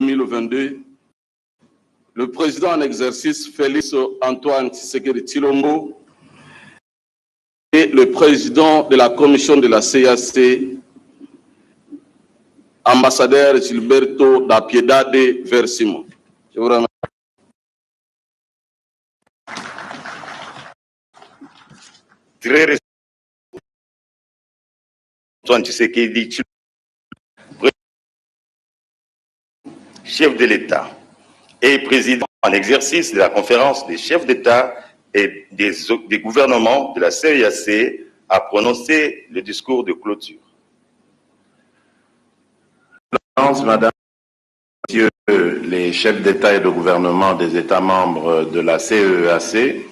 2022, le président en exercice Félix Antoine Tshisekedi Tshilombo et le président de la commission de la CAC, ambassadeur Gilberto da Piedade Versimo. Je vous remercie. Très Antoine Tshisekedi Tshilombo, chef de l'État et président en exercice de la conférence des chefs d'État et des gouvernements de la CEEAC, a prononcé le discours de clôture. Madame, Messieurs les chefs d'État et de gouvernement des États membres de la CEEAC,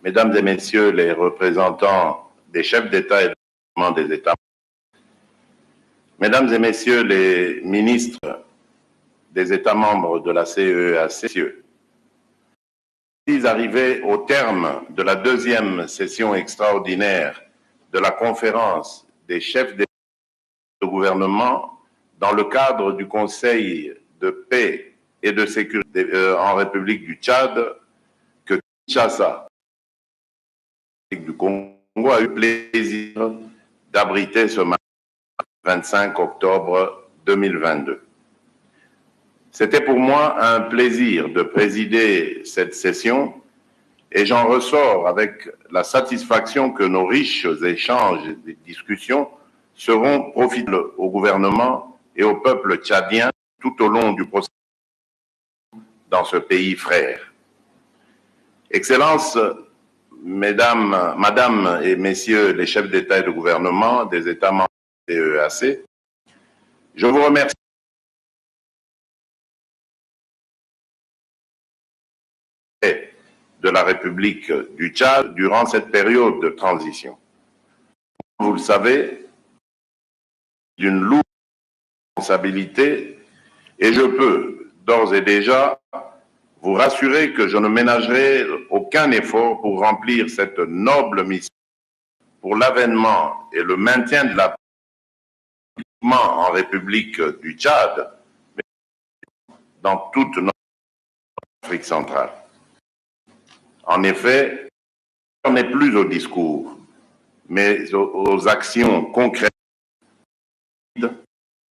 Mesdames et Messieurs les représentants des chefs d'État et de gouvernement des États membres, Mesdames et Messieurs les ministres des États membres de la CEEAC, arrivés au terme de la deuxième session extraordinaire de la conférence des chefs d'État et de gouvernement dans le cadre du Conseil de paix et de sécurité en République du Tchad, que Kinshasa, du Congo, a eu le plaisir d'abriter ce matin, 25 octobre 2022. C'était pour moi un plaisir de présider cette session et j'en ressors avec la satisfaction que nos riches échanges et discussions seront profitables au gouvernement et au peuple tchadien tout au long du processus dans ce pays frère. Excellences, Madame et Messieurs les chefs d'État et de gouvernement des États membres de l'EAC, je vous remercie de la République du Tchad durant cette période de transition. Vous le savez, d'une lourde responsabilité et je peux d'ores et déjà vous rassurer que je ne ménagerai aucun effort pour remplir cette noble mission pour l'avènement et le maintien de la paix en République du Tchad, mais dans toute notre Afrique centrale. En effet, on n'est plus au discours, mais aux actions concrètes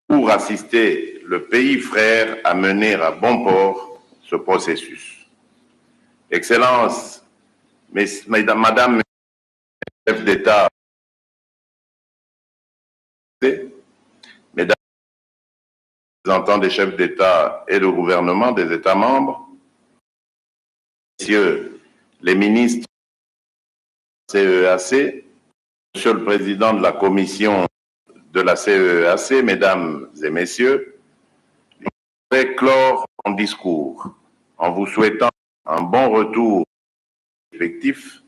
pour assister le pays frère à mener à bon port ce processus. Excellences, Madame, chef d'État, Mesdames, représentants des chefs d'État et de gouvernement des États membres, Messieurs les ministres de la CEEAC, Monsieur le Président de la Commission de la CEEAC, Mesdames et Messieurs, je vais clore mon discours en vous souhaitant un bon retour effectif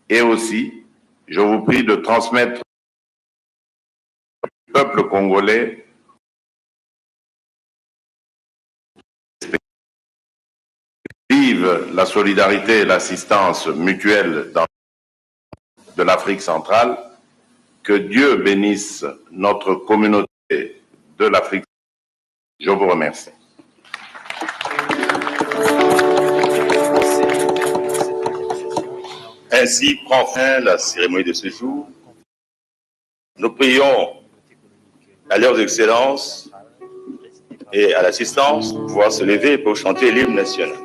et aussi, je vous prie de transmettre au peuple congolais vive la solidarité et l'assistance mutuelle de l'Afrique centrale. Que Dieu bénisse notre communauté de l'Afrique. Je vous remercie. Ainsi prend fin la cérémonie de ce jour. Nous prions à leurs excellences et à l'assistance pour pouvoir se lever pour chanter l'hymne national.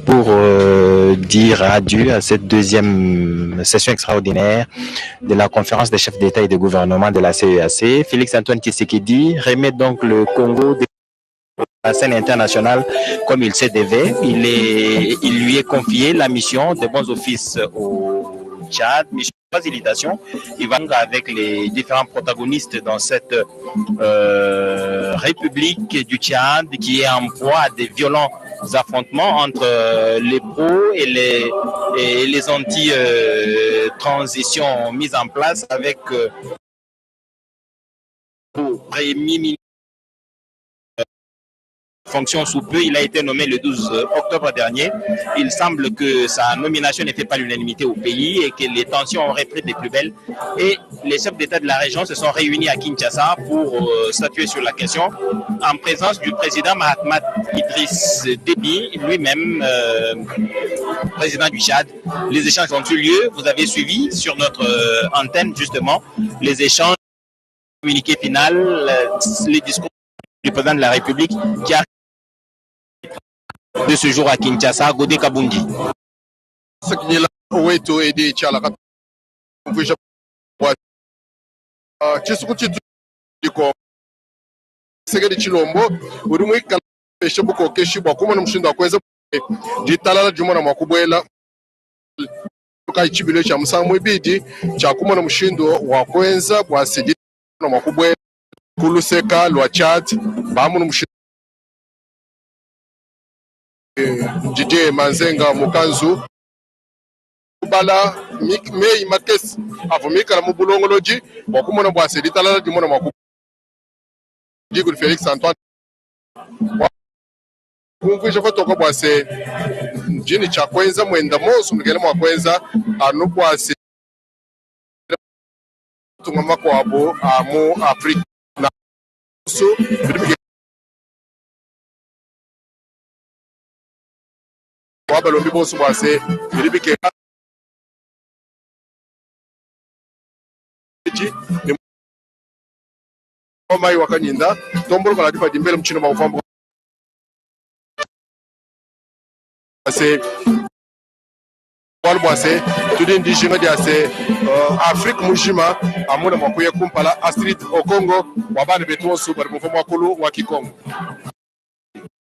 pour dire adieu à cette deuxième session extraordinaire de la conférence des chefs d'État et de gouvernement de la CEAC. Félix-Antoine Tshisekedi remet donc le Congo de la scène internationale comme il se devait. Il lui est confié la mission de bons offices au Tchad, mission de facilitation. Il va avec les différents protagonistes dans cette République du Tchad qui est en proie à des violents affrontements entre les pros et les anti-transitions mises en place avec premier ministre fonction sous peu. Il a été nommé le 12 octobre dernier. Il semble que sa nomination n'ait fait pas l'unanimité au pays et que les tensions auraient pris des plus belles. Et les chefs d'État de la région se sont réunis à Kinshasa pour statuer sur la question en présence du président Mahatma Idriss Déby, lui-même président du Tchad. Les échanges ont eu lieu. Vous avez suivi sur notre antenne justement les échanges, le communiqué final, les discours du président de la République qui a de ce jour à Kinshasa, Godé Kabundi. Segedi Chilombo uri kalesha buko keshi bakuma n'umushindo wakweza gitalala jumana makubwela kai chibilo cha musamu ibidi cha kuma n'umushindo wakwenza bwasigi na makubwela kuluseka lwa Chad bamu n'umushindo Jije Manzenga Mukanzu bala mei makesi avumika na mubulongoloji bakuma bwasigi talala jumana makubwela Digo Félix Antoine kumvisha fotoka bwase jini cha kwenza mwenda mosu mgele mwa kwenza anu bwase tungama kwa abo amu Afrika na so kwa balombi bosu bwase biribike mai wakanyinda tombolo kala dipa dimbele mchino maufambo ase walbwase tudi ndishima dia se Afrique mujima amuna makuye kumpala Astrid Okongo wabane betu osu bari mufamo wakulu wa Kikongo